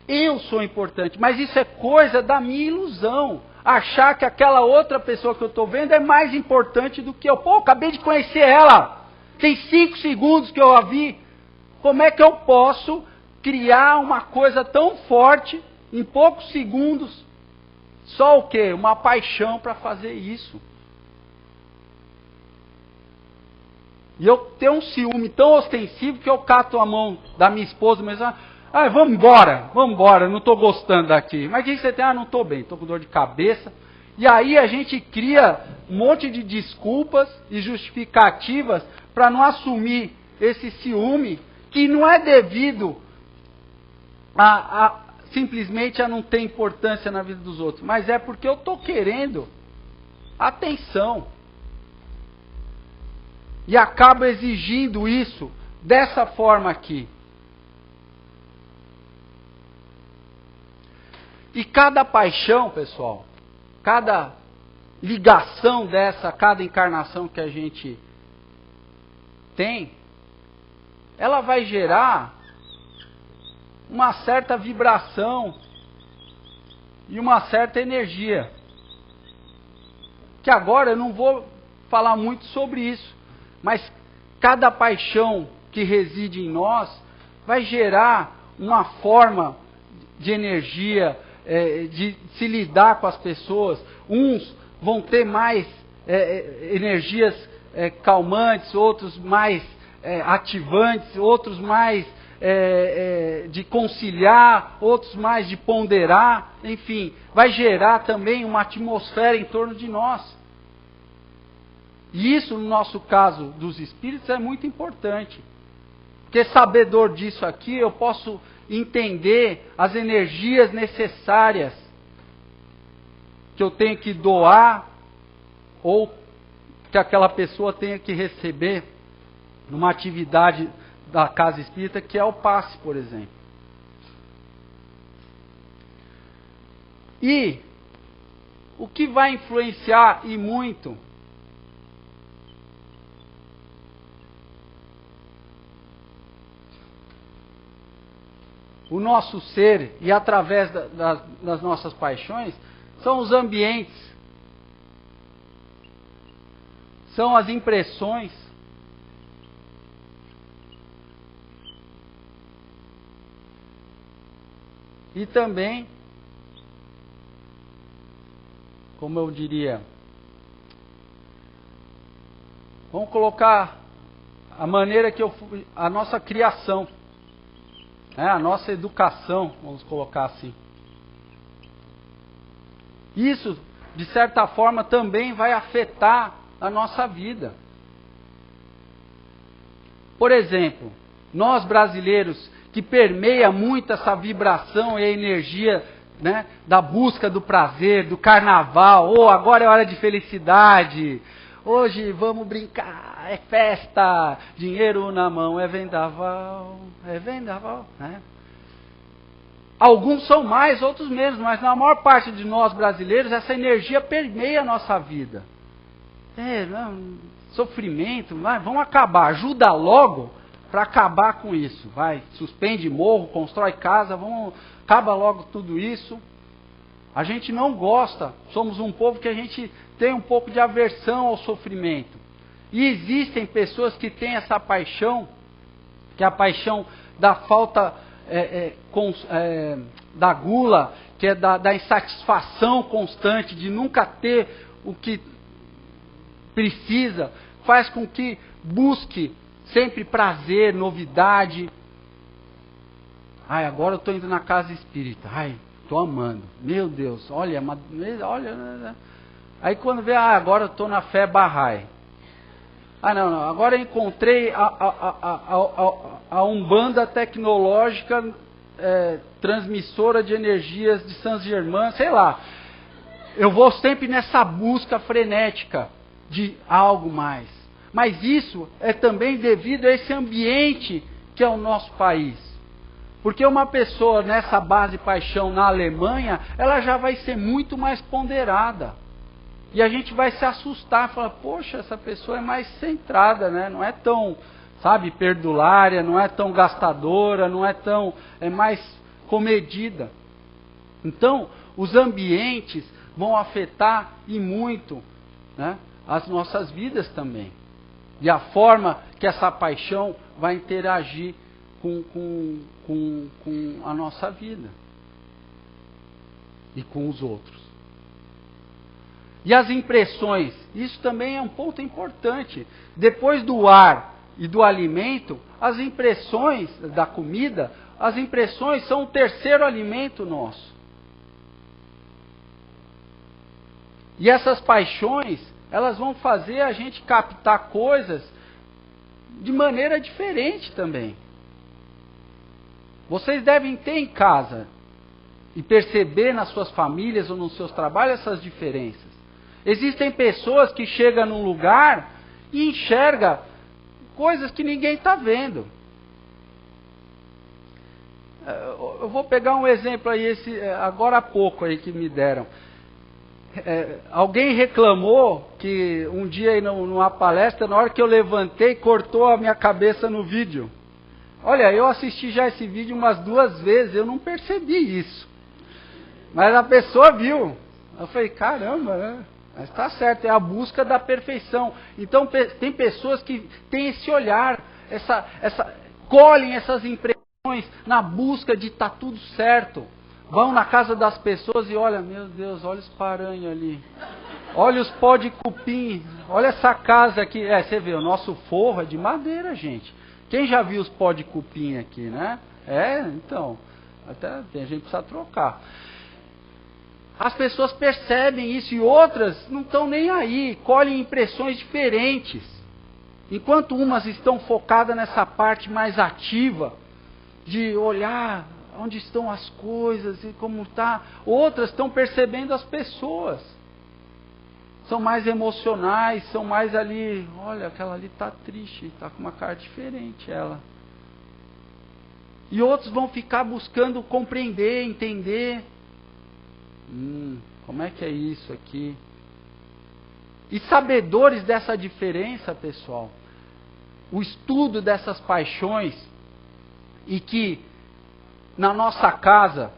Eu sou importante, mas isso é coisa da minha ilusão. Achar que aquela outra pessoa que eu estou vendo é mais importante do que eu. Pô, acabei de conhecer ela. Tem 5 segundos que eu a vi. Como é que eu posso criar uma coisa tão forte em poucos segundos? Só o quê? Uma paixão para fazer isso. E eu tenho um ciúme tão ostensivo que eu cato a mão da minha esposa, mas vamos embora, não estou gostando daqui. Mas o que você tem? Não estou bem, estou com dor de cabeça. E aí a gente cria um monte de desculpas e justificativas para não assumir esse ciúme, que não é devido simplesmente a não ter importância na vida dos outros, mas é porque eu estou querendo atenção. E acabo exigindo isso dessa forma aqui. E cada paixão, pessoal, cada ligação dessa, cada encarnação que a gente tem, ela vai gerar uma certa vibração e uma certa energia. Que agora eu não vou falar muito sobre isso, mas cada paixão que reside em nós vai gerar uma forma de energia, de se lidar com as pessoas. Uns vão ter mais energias calmantes, outros mais ativantes, outros mais de conciliar, outros mais de ponderar, enfim, vai gerar também uma atmosfera em torno de nós. E isso, no nosso caso dos espíritos, é muito importante. Porque sabedor disso aqui, eu posso entender as energias necessárias que eu tenho que doar ou que aquela pessoa tenha que receber numa atividade da casa espírita, que é o passe, por exemplo. E o que vai influenciar e muito o nosso ser e através das nossas paixões são os ambientes, são as impressões. E também, como eu diria, vamos colocar a maneira que a nossa criação, né, a nossa educação, vamos colocar assim. Isso, de certa forma, também vai afetar a nossa vida. Por exemplo, nós brasileiros, que permeia muito essa vibração e a energia, né, da busca do prazer, do carnaval, ou agora é hora de felicidade, hoje vamos brincar, é festa, dinheiro na mão, é vendaval, né? Alguns são mais, outros menos, mas na maior parte de nós brasileiros, essa energia permeia a nossa vida. Sofrimento, vamos acabar, ajuda logo para acabar com isso. Vai, suspende morro, constrói casa, acaba logo tudo isso. A gente não gosta, somos um povo que a gente tem um pouco de aversão ao sofrimento. E existem pessoas que têm essa paixão, que é a paixão da falta da gula, que é da insatisfação constante, de nunca ter o que precisa, faz com que busque sempre prazer, novidade. Ai, agora eu estou indo na casa espírita. Ai, estou amando. Meu Deus, olha. Aí quando vê, agora eu estou na fé Bahá'í. Não, agora eu encontrei a Umbanda tecnológica, transmissora de energias de Saint-Germain, sei lá. Eu vou sempre nessa busca frenética de algo mais. Mas isso é também devido a esse ambiente que é o nosso país. Porque uma pessoa nessa base paixão na Alemanha, ela já vai ser muito mais ponderada. E a gente vai se assustar, falar, poxa, essa pessoa é mais centrada, né? Não é tão, perdulária, não é tão gastadora, é mais comedida. Então, os ambientes vão afetar e muito, né, as nossas vidas também. E a forma que essa paixão vai interagir com a nossa vida. E com os outros. E as impressões, isso também é um ponto importante. Depois do ar e do alimento, as impressões da comida, as impressões são o terceiro alimento nosso. E essas paixões, elas vão fazer a gente captar coisas de maneira diferente também. Vocês devem ter em casa e perceber nas suas famílias ou nos seus trabalhos essas diferenças. Existem pessoas que chegam num lugar e enxergam coisas que ninguém está vendo. Eu vou pegar um exemplo aí, agora há pouco aí que me deram. Alguém reclamou que um dia aí numa palestra, na hora que eu levantei, cortou a minha cabeça no vídeo. Olha, eu assisti já esse vídeo umas 2 vezes, eu não percebi isso. Mas a pessoa viu. Eu falei, caramba, né? Mas está certo, é a busca da perfeição. Então tem pessoas que têm esse olhar, colhem essas impressões na busca de estar tudo certo. Vão na casa das pessoas e olha, meu Deus, olha os paranhos ali. Olha os pó de cupim. Olha essa casa aqui. Você vê, o nosso forro é de madeira, gente. Quem já viu os pó de cupim aqui, né? Então. Até a gente precisa trocar. As pessoas percebem isso e outras não estão nem aí. Colhem impressões diferentes. Enquanto umas estão focadas nessa parte mais ativa, de olhar onde estão as coisas e como está, outras estão percebendo as pessoas. São mais emocionais, são mais ali, olha, aquela ali está triste, está com uma cara diferente ela. E outros vão ficar buscando compreender, entender. Como é que é isso aqui? E sabedores dessa diferença, pessoal, o estudo dessas paixões, e que na nossa casa,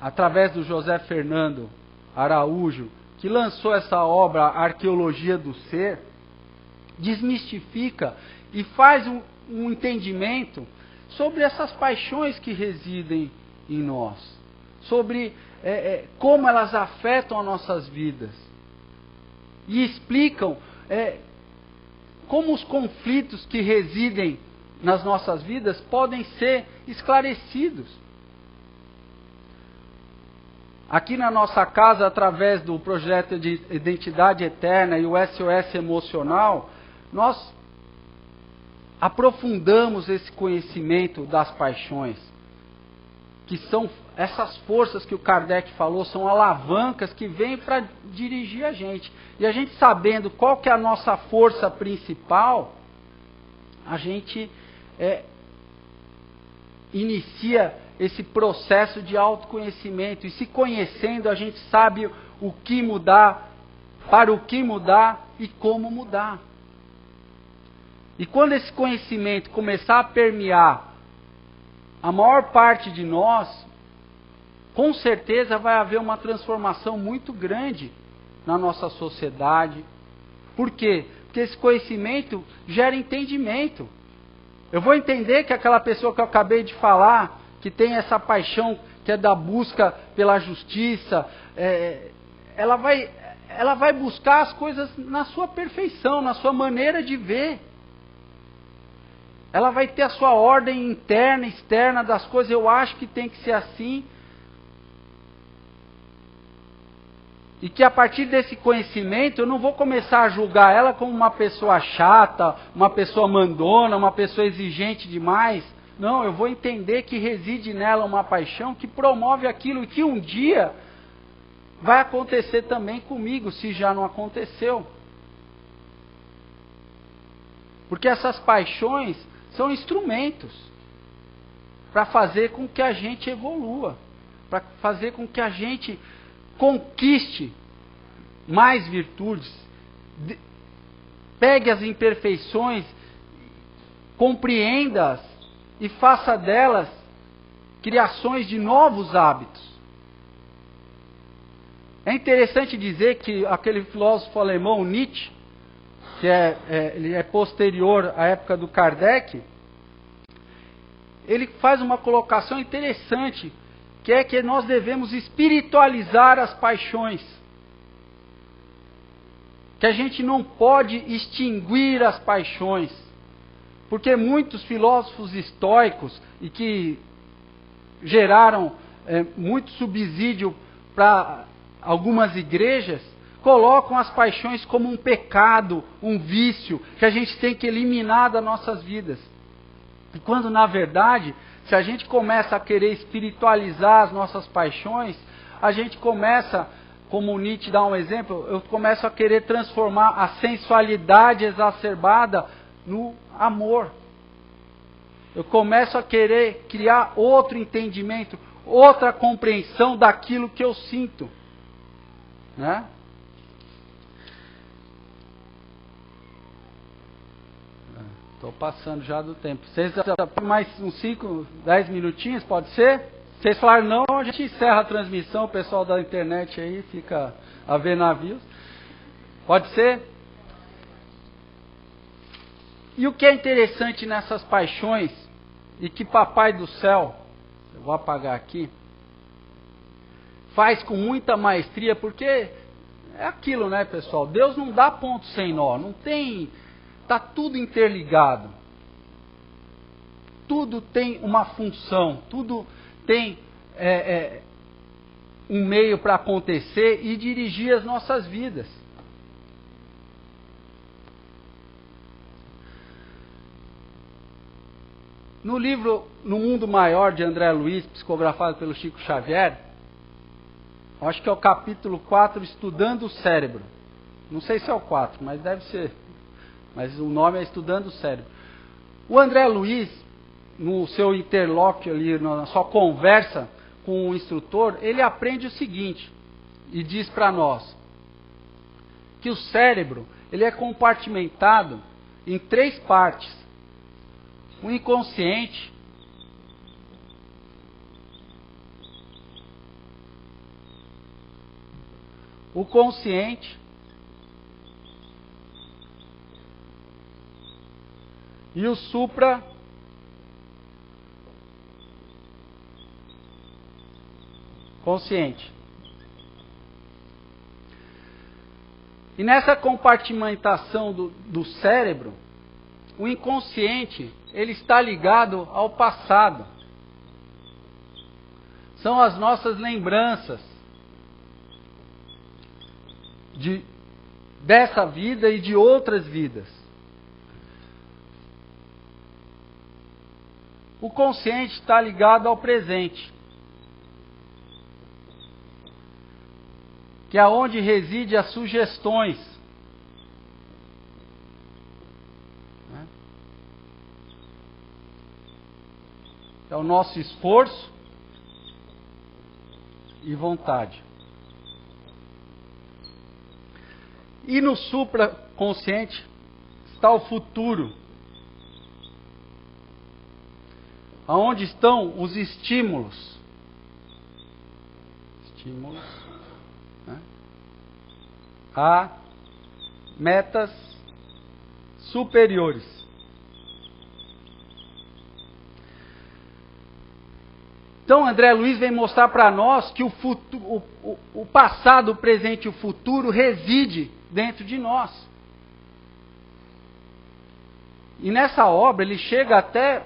através do José Fernando Araújo, que lançou essa obra Arqueologia do Ser, desmistifica e faz um entendimento sobre essas paixões que residem em nós, sobre como elas afetam as nossas vidas, e explicam como os conflitos que residem nas nossas vidas podem ser esclarecidos. Aqui na nossa casa, através do projeto de Identidade Eterna e o SOS Emocional, nós aprofundamos esse conhecimento das paixões, que são essas forças que o Kardec falou, são alavancas que vêm para dirigir a gente. E a gente sabendo qual que é a nossa força principal, a gente inicia esse processo de autoconhecimento. E se conhecendo, a gente sabe o que mudar, para o que mudar e como mudar. E quando esse conhecimento começar a permear a maior parte de nós, com certeza vai haver uma transformação muito grande na nossa sociedade. Por quê? Porque esse conhecimento gera entendimento. Eu vou entender que aquela pessoa que eu acabei de falar, que tem essa paixão que é da busca pela justiça, ela vai buscar as coisas na sua perfeição, na sua maneira de ver. Ela vai ter a sua ordem interna e externa das coisas. Eu acho que tem que ser assim. E que a partir desse conhecimento eu não vou começar a julgar ela como uma pessoa chata, uma pessoa mandona, uma pessoa exigente demais. Não, eu vou entender que reside nela uma paixão que promove aquilo e que um dia vai acontecer também comigo, se já não aconteceu. Porque essas paixões são instrumentos para fazer com que a gente evolua, para fazer com que a gente conquiste mais virtudes, pegue as imperfeições, compreenda-as e faça delas criações de novos hábitos. É interessante dizer que aquele filósofo alemão Nietzsche, que ele é posterior à época do Kardec, ele faz uma colocação interessante, que é que nós devemos espiritualizar as paixões. Que a gente não pode extinguir as paixões. Porque muitos filósofos estoicos, e que geraram muito subsídio para algumas igrejas, colocam as paixões como um pecado, um vício, que a gente tem que eliminar das nossas vidas. E quando, na verdade, se a gente começa a querer espiritualizar as nossas paixões, a gente começa, como o Nietzsche dá um exemplo, eu começo a querer transformar a sensualidade exacerbada no amor. Eu começo a querer criar outro entendimento, outra compreensão daquilo que eu sinto. Né? Estou passando já do tempo. Vocês mais uns 5, 10 minutinhos, pode ser? Vocês falaram não, a gente encerra a transmissão, o pessoal da internet aí fica a ver navios. Pode ser? E o que é interessante nessas paixões, e que Papai do Céu, eu vou apagar aqui, faz com muita maestria, porque é aquilo, né, pessoal? Deus não dá ponto sem nó, não tem... Está tudo interligado. Tudo tem uma função, tudo tem um meio para acontecer e dirigir as nossas vidas. No livro No Mundo Maior, de André Luiz, psicografado pelo Chico Xavier, acho que é o capítulo 4, Estudando o Cérebro. Não sei se é o 4, mas deve ser. Mas o nome é Estudando o Cérebro. O André Luiz, no seu interlóquio ali, na sua conversa com o instrutor, ele aprende o seguinte, e diz para nós, que o cérebro, ele é compartimentado em 3 partes. O inconsciente, o consciente e o supraconsciente. E nessa compartimentação do cérebro, o inconsciente, ele está ligado ao passado. São as nossas lembranças dessa vida e de outras vidas. O consciente está ligado ao presente, que é onde reside as sugestões. É o nosso esforço e vontade. E no supraconsciente está o futuro, aonde estão os estímulos. Né? A metas superiores. Então André Luiz vem mostrar para nós que o passado, o presente e o futuro reside dentro de nós. E nessa obra ele chega até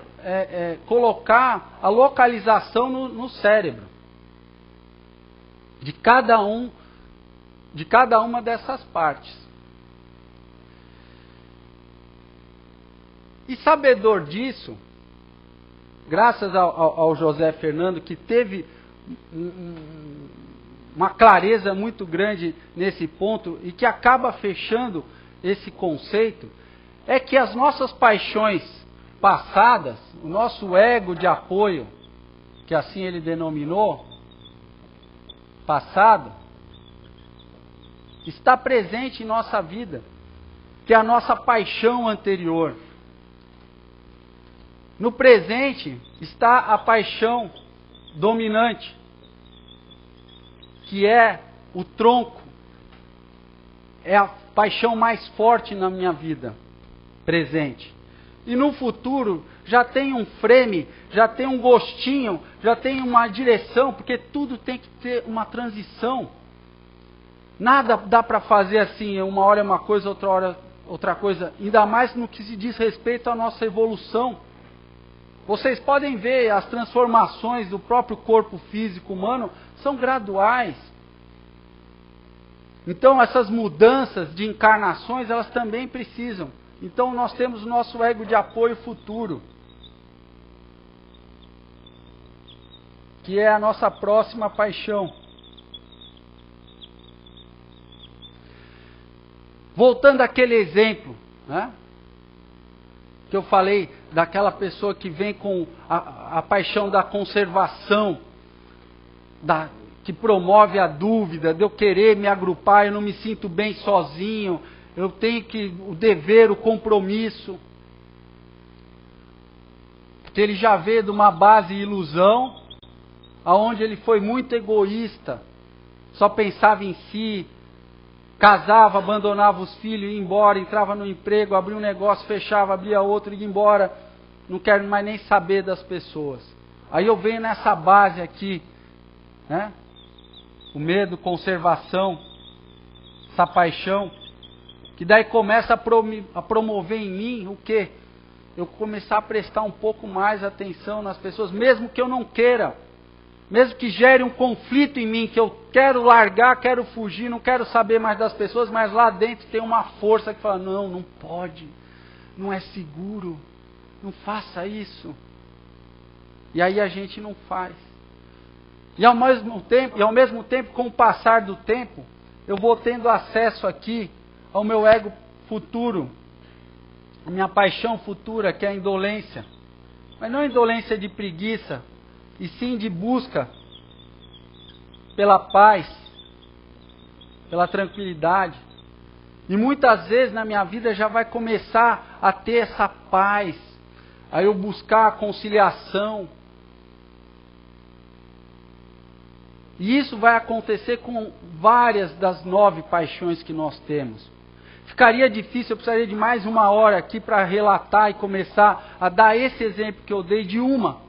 colocar a localização no cérebro de cada uma dessas partes. E sabedor disso, graças ao José Fernando, que teve uma clareza muito grande nesse ponto e que acaba fechando esse conceito, é que as nossas paixões passadas, o nosso ego de apoio, que assim ele denominou, passado, está presente em nossa vida, que é a nossa paixão anterior. No presente está a paixão dominante, que é o tronco, é a paixão mais forte na minha vida presente. E no futuro já tem um frame, já tem um gostinho, já tem uma direção, porque tudo tem que ter uma transição. Nada dá para fazer assim, uma hora é uma coisa, outra hora outra coisa, ainda mais no que se diz respeito à nossa evolução. Vocês podem ver as transformações do próprio corpo físico humano são graduais. Então essas mudanças de encarnações, elas também precisam. Então nós temos o nosso ego de apoio futuro, que é a nossa próxima paixão. Voltando àquele exemplo, né, que eu falei daquela pessoa que vem com a paixão da conservação, que promove a dúvida, de eu querer me agrupar, eu não me sinto bem sozinho, eu tenho o dever, o compromisso. Porque ele já veio de uma base ilusão, aonde ele foi muito egoísta, só pensava em si, casava, abandonava os filhos, ia embora, entrava no emprego, abria um negócio, fechava, abria outro, ia embora, não quero mais nem saber das pessoas. Aí eu venho nessa base aqui, né? O medo, conservação, essa paixão, que daí começa a promover em mim o quê? Eu começar a prestar um pouco mais atenção nas pessoas, mesmo que eu não queira, mesmo que gere um conflito em mim, que eu quero largar, quero fugir, não quero saber mais das pessoas, mas lá dentro tem uma força que fala, não, não pode, não é seguro, não faça isso. E aí a gente não faz. E ao mesmo tempo, com o passar do tempo, eu vou tendo acesso aqui ao meu ego futuro, a minha paixão futura, que é a indolência. Mas não a indolência de preguiça, e sim de busca pela paz, pela tranquilidade. E muitas vezes na minha vida já vai começar a ter essa paz, a eu buscar a conciliação. E isso vai acontecer com várias das 9 paixões que nós temos. Ficaria difícil, eu precisaria de mais 1 hora aqui para relatar e começar a dar esse exemplo que eu dei de uma.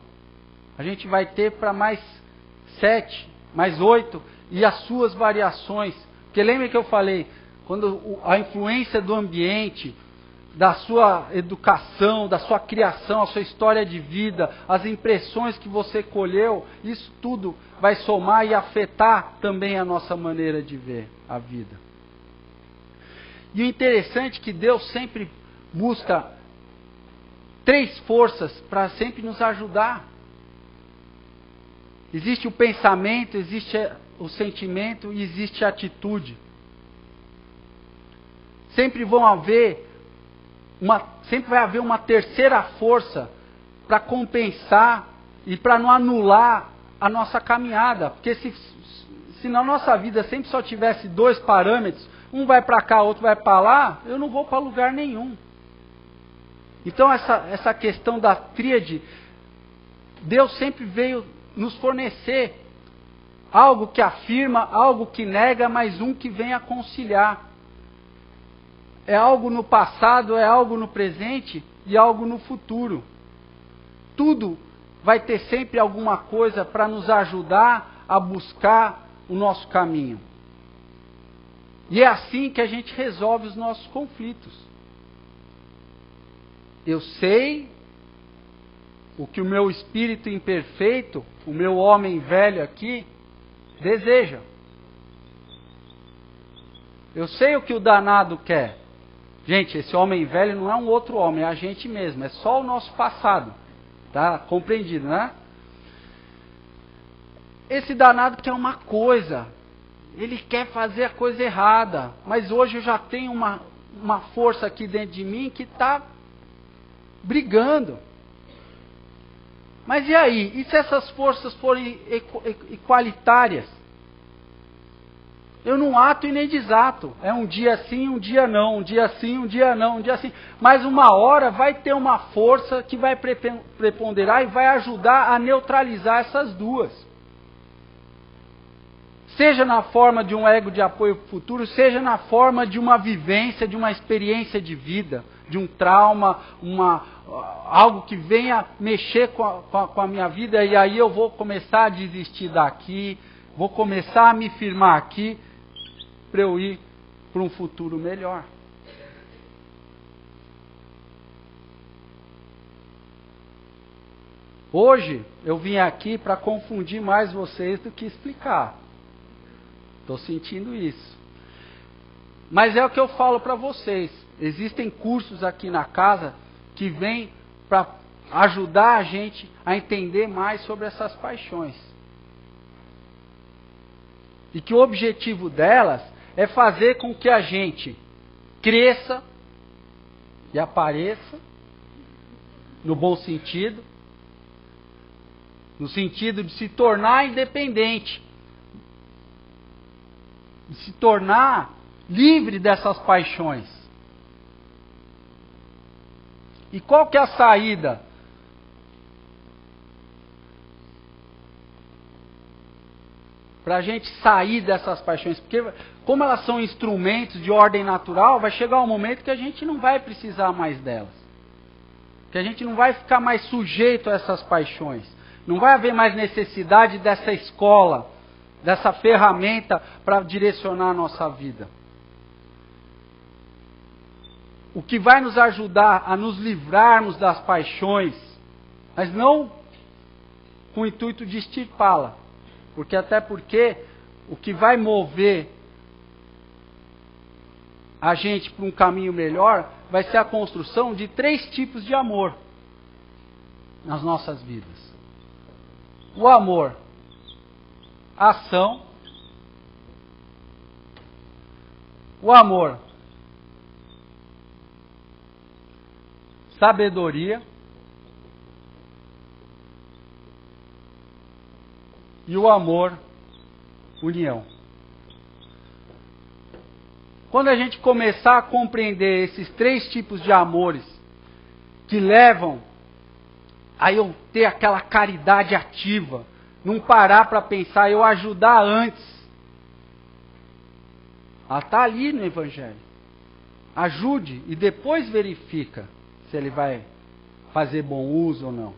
A gente vai ter para mais 7, mais 8 e as suas variações. Porque lembra que eu falei, quando a influência do ambiente, da sua educação, da sua criação, a sua história de vida, as impressões que você colheu, isso tudo vai somar e afetar também a nossa maneira de ver a vida. E o interessante é que Deus sempre busca 3 forças para sempre nos ajudar. Existe o pensamento, existe o sentimento e existe a atitude. Sempre vai haver uma terceira força para compensar e para não anular a nossa caminhada. Porque se na nossa vida sempre só tivesse 2 parâmetros, um vai para cá, outro vai para lá, eu não vou para lugar nenhum. Então essa questão da tríade, Deus sempre veio nos fornecer algo que afirma, algo que nega, mas um que vem a conciliar. É algo no passado, é algo no presente e algo no futuro. Tudo vai ter sempre alguma coisa para nos ajudar a buscar o nosso caminho. E é assim que a gente resolve os nossos conflitos. Eu sei o que o meu espírito imperfeito, o meu homem velho aqui, deseja. Eu sei o que o danado quer. Gente, esse homem velho não é um outro homem, é a gente mesmo, é só o nosso passado. Tá? Compreendido, né? Esse danado quer uma coisa, ele quer fazer a coisa errada, mas hoje eu já tenho uma força aqui dentro de mim que está brigando. Mas e aí? E se essas forças forem igualitárias? Eu não ato e nem desato. É um dia sim, um dia não. Um dia sim, um dia não. Um dia sim. Mas uma hora vai ter uma força que vai preponderar e vai ajudar a neutralizar essas duas. Seja na forma de um ego de apoio futuro, seja na forma de uma vivência, de uma experiência de vida, de um trauma, algo que venha mexer com a minha vida, e aí eu vou começar a desistir daqui, vou começar a me firmar aqui, para eu ir para um futuro melhor. Hoje eu vim aqui para confundir mais vocês do que explicar. Estou sentindo isso. Mas é o que eu falo para vocês. Existem cursos aqui na casa que vêm para ajudar a gente a entender mais sobre essas paixões. E que o objetivo delas é fazer com que a gente cresça e apareça, no bom sentido, no sentido de se tornar independente, de se tornar livre dessas paixões. E qual que é a saída? Para a gente sair dessas paixões, porque como elas são instrumentos de ordem natural, vai chegar um momento que a gente não vai precisar mais delas. Que a gente não vai ficar mais sujeito a essas paixões. Não vai haver mais necessidade dessa escola, dessa ferramenta para direcionar a nossa vida. O que vai nos ajudar a nos livrarmos das paixões, mas não com o intuito de extirpá-la. Até porque o que vai mover a gente para um caminho melhor vai ser a construção de 3 tipos de amor nas nossas vidas. O amor, ação. O amor, sabedoria. E o amor, união. Quando a gente começar a compreender esses 3 tipos de amores que levam a eu ter aquela caridade ativa, não parar para pensar, eu ajudar antes. Ela está ali no Evangelho. Ajude e depois verifica se ele vai fazer bom uso ou não.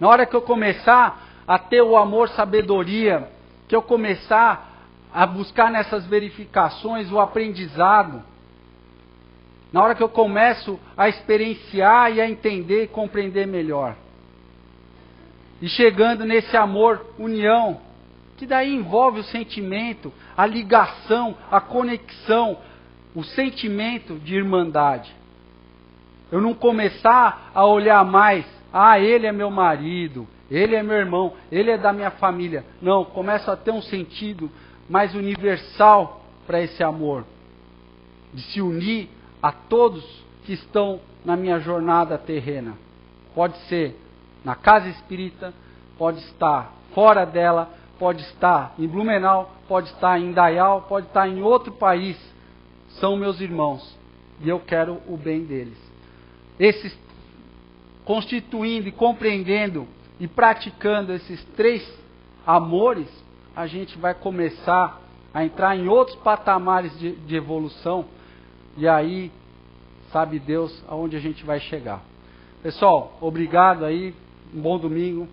Na hora que eu começar a ter o amor, sabedoria, que eu começar a buscar nessas verificações o aprendizado, na hora que eu começo a experienciar e a entender e compreender melhor, e chegando nesse amor, união, que daí envolve o sentimento, a ligação, a conexão, o sentimento de irmandade. Eu não começar a olhar mais, ele é meu marido, ele é meu irmão, ele é da minha família. Não, começo a ter um sentido mais universal para esse amor, de se unir a todos que estão na minha jornada terrena. Pode ser na casa espírita, pode estar fora dela, pode estar em Blumenau, pode estar em Indaial, pode estar em outro país. São meus irmãos e eu quero o bem deles. Esses constituindo e compreendendo e praticando esses 3 amores, a gente vai começar a entrar em outros patamares de evolução, e aí sabe Deus aonde a gente vai chegar. Pessoal, obrigado aí, um bom domingo.